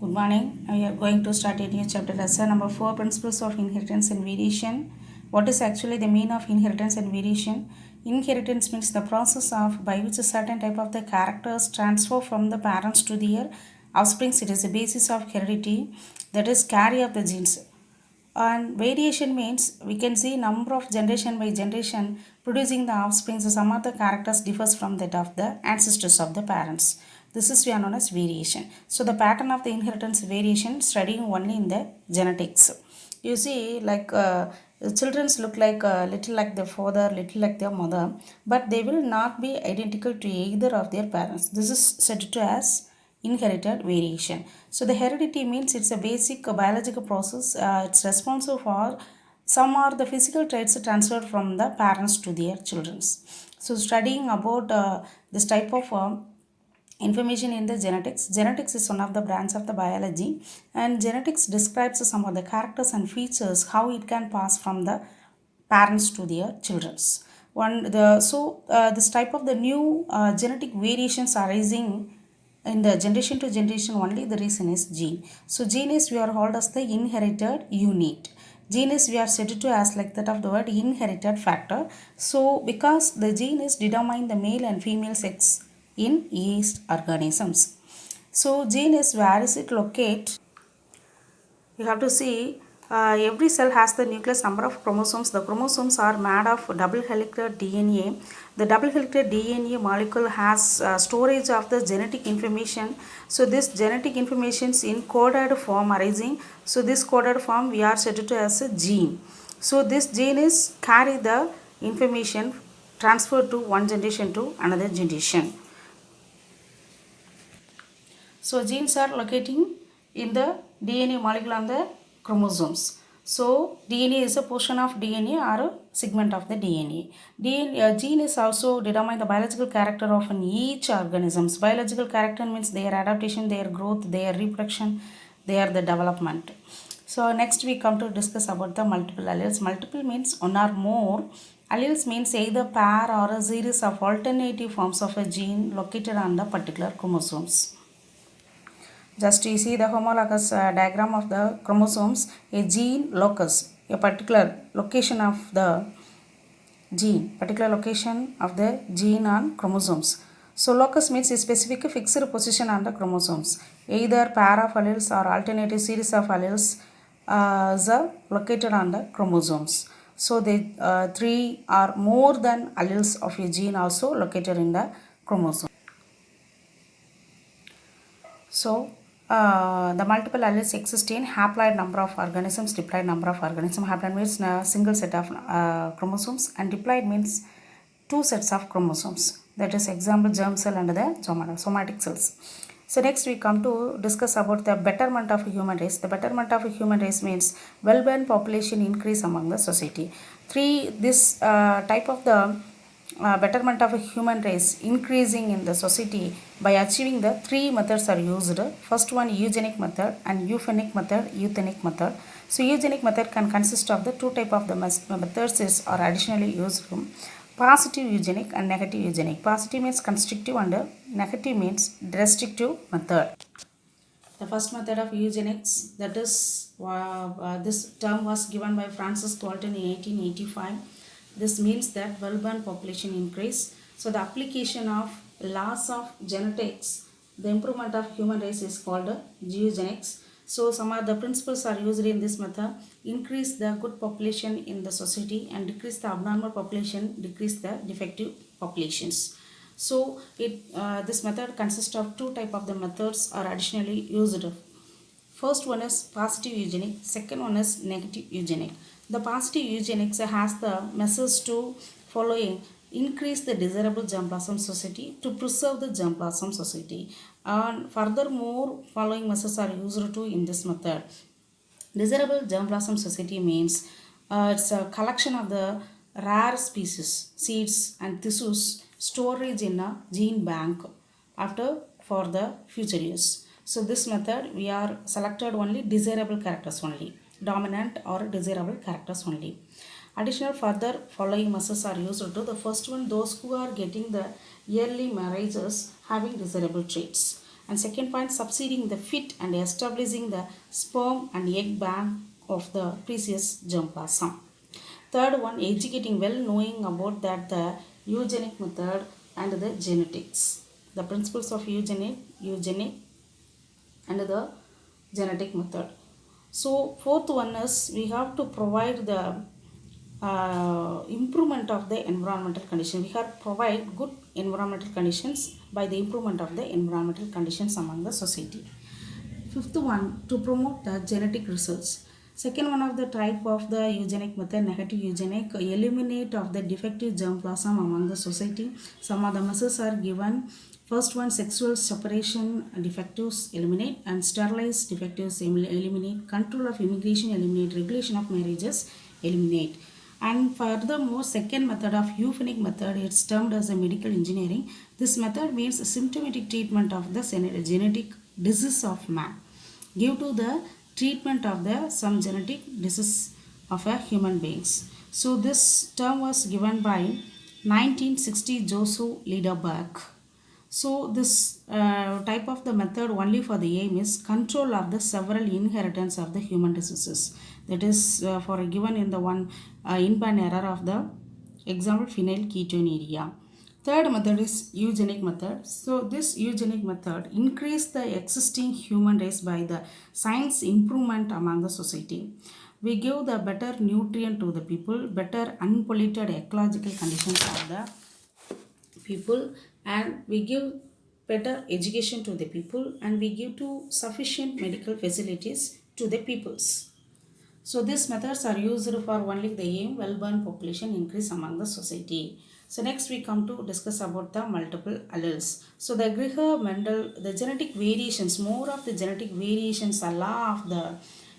Good morning. We are going to start a new chapter lesson number 4, Principles of Inheritance and Variation. What is actually the meaning of inheritance and variation? Inheritance means the process of by which a certain type of the characters transfer from the parents to their offspring. It is the basis of heredity, that is carry of the genes. And variation means we can see number of generation by generation producing the offspring. So some of the characters differs from that of the ancestors of the parents. This is we are known as variation. So the pattern of the inheritance variation studying only in the genetics. You see, like children look like little like their father, little like their mother, but they will not be identical to either of their parents. This is said to as inherited variation. So the heredity means it's a basic biological process. It's responsible for some are the physical traits transferred from the parents to their children. So studying about this type of information in the genetics. Genetics is one of the branches of the biology, and genetics describes some of the characters and features how it can pass from the parents to their children's. This type of the new genetic variations arising in the generation to generation only. The reason is gene. So gene is we are called as the inherited unit. Gene is we are said to as like that of the word inherited factor. So because the gene is determine the male and female sex in yeast organisms. So gene is where is it locate? You have to see every cell has the nucleus number of chromosomes. The chromosomes are made of double helical DNA. The double helical DNA molecule has storage of the genetic information. So this genetic information is in coded form arising. So this coded form we are said to as a gene. So this gene is carry the information transferred to one generation to another generation. So genes are locating in the DNA molecule on the chromosomes. So DNA is a portion of DNA or a segment of the DNA. Gene is also determine the biological character of each organisms. Biological character means their adaptation, their growth, their reproduction, their the development. So next we come to discuss about the multiple alleles. Multiple means one or more. Alleles means either pair or a series of alternative forms of a gene located on the particular chromosomes. Just you see the homologous diagram of the chromosomes, a gene locus, a particular location of the gene on chromosomes. So locus means a specific fixed position on the chromosomes. Either pair of alleles or alternative series of alleles is located on the chromosomes. So the three or more than alleles of a gene also located in the chromosome. So the multiple alleles exist in haploid number of organisms, diploid number of organisms. Haploid means a single set of chromosomes, and diploid means two sets of chromosomes. That is example germ cell and the somatic cells. So next we come to discuss about the betterment of a human race. The betterment of a human race means well-being population increase among the society. This type of the betterment of a human race increasing in the society by achieving the three methods are used. First one, eugenic method, and euphonic method, euthanic method. So eugenic method can consist of the two type of the methods are additionally used. Positive eugenic and negative eugenic. Positive means constructive and negative means restrictive method. The first method of eugenics, that is this term was given by Francis Galton in 1885. This means that well-born population increase. So the application of laws of genetics, the improvement of human race is called eugenics. So some of the principles are used in this method: increase the good population in the society and decrease the abnormal population, decrease the defective populations. So this method consists of two type of the methods are additionally used. First one is positive eugenic, second one is negative eugenic. The positive eugenics has the measures to following: increase the desirable germplasm society to preserve the germplasm society, and furthermore following measures are used to in this method. Desirable germplasm society means it's a collection of the rare species, seeds and tissues storage in a gene bank after for the future use. So this method we are selected only desirable characters only, dominant or desirable characters only. Additional further following measures are used to: the first one, those who are getting the yearly marriages having desirable traits. And second point, succeeding the fit and establishing the sperm and egg bank of the previous germ plasm. Third one, educating well, knowing about that the eugenic method and the genetics. The principles of eugenic and the genetic method. So fourth one is we have to provide the improvement of the environmental condition. We have provide good environmental conditions by the improvement of the environmental conditions among the society. Fifth one, to promote the genetic research. Second one of the type of the eugenic method, negative eugenic, eliminate of the defective germplasm among the society. Some of the measures are given. First one, sexual separation defectives eliminate, and sterilize defectives eliminate, control of immigration eliminate, regulation of marriages eliminate. And furthermore, second method of euphonic method, it's termed as a medical engineering. This method means symptomatic treatment of the genetic disease of man, give to the treatment of the some genetic disease of a human beings. So this term was given by 1960 Joseph Liederberg. So this type of the method only for the aim is control of the several inheritance of the human diseases. That is for given in the one in-ban error of the example phenylketonuria. Third method is eugenic method. So this eugenic method increase the existing human race by the science improvement among the society. We give the better nutrient to the people, better unpolluted ecological conditions of the people, and we give better education to the people, and we give to sufficient medical facilities to the peoples. So these methods are used for only the aim well-born population increase among the society. So next we come to discuss about the multiple alleles. So the Greger-Mendel, the genetic variations, more of the genetic variations are law of the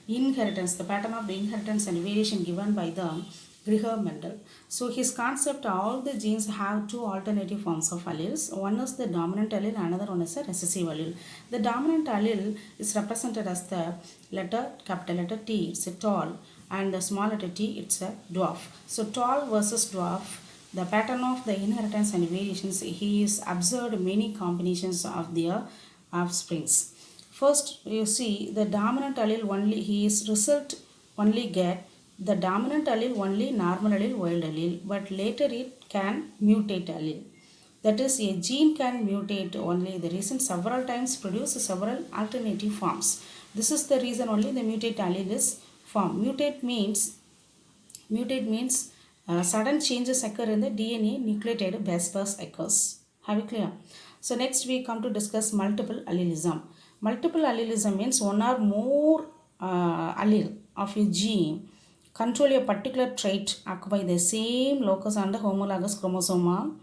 inheritance, the pattern of the inheritance and variation given by the Greger-Mendel. So his concept, all the genes have two alternative forms of alleles. One is the dominant allele, another one is a recessive allele. The dominant allele is represented as the letter, capital letter T, it's a tall, and the small letter t, it's a dwarf. So tall versus dwarf, the pattern of the inheritance and variations, he is observed many combinations of their offsprings. First, you see the dominant allele only, he is result only get the dominant allele only normal allele, wild allele, but later it can mutate allele. That is, a gene can mutate only. The reason several times produce several alternative forms. This is the reason only the mutate allele is formed. Mutate means sudden changes occur in the DNA nucleotide base pairs occurs. Have you clear? So next we come to discuss multiple allelism. Multiple allelism means one or more allele of a gene control a particular trait occupy the same locus on the homologous chromosome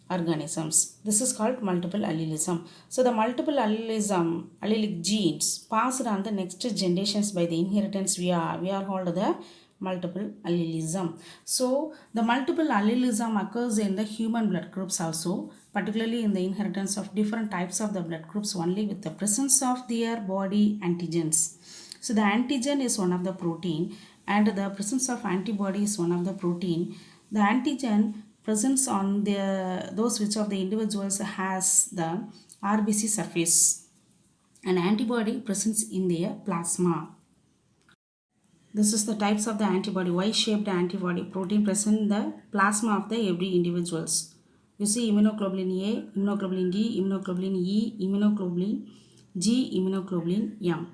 organisms. This is called multiple allelism. So the multiple allelism, allelic genes passed on the next generations by the inheritance we are called the multiple allelism. So the multiple allelism occurs in the human blood groups also, particularly in the inheritance of different types of the blood groups only with the presence of their body antigens. So the antigen is one of the protein, and the presence of antibody is one of the protein. The antigen presence on those which of the individuals has the RBC surface, and antibody presence in their plasma. This is the types of the antibody, Y-shaped antibody protein present in the plasma of the every individuals. You see immunoglobulin A, immunoglobulin D, immunoglobulin E, immunoglobulin G, immunoglobulin M.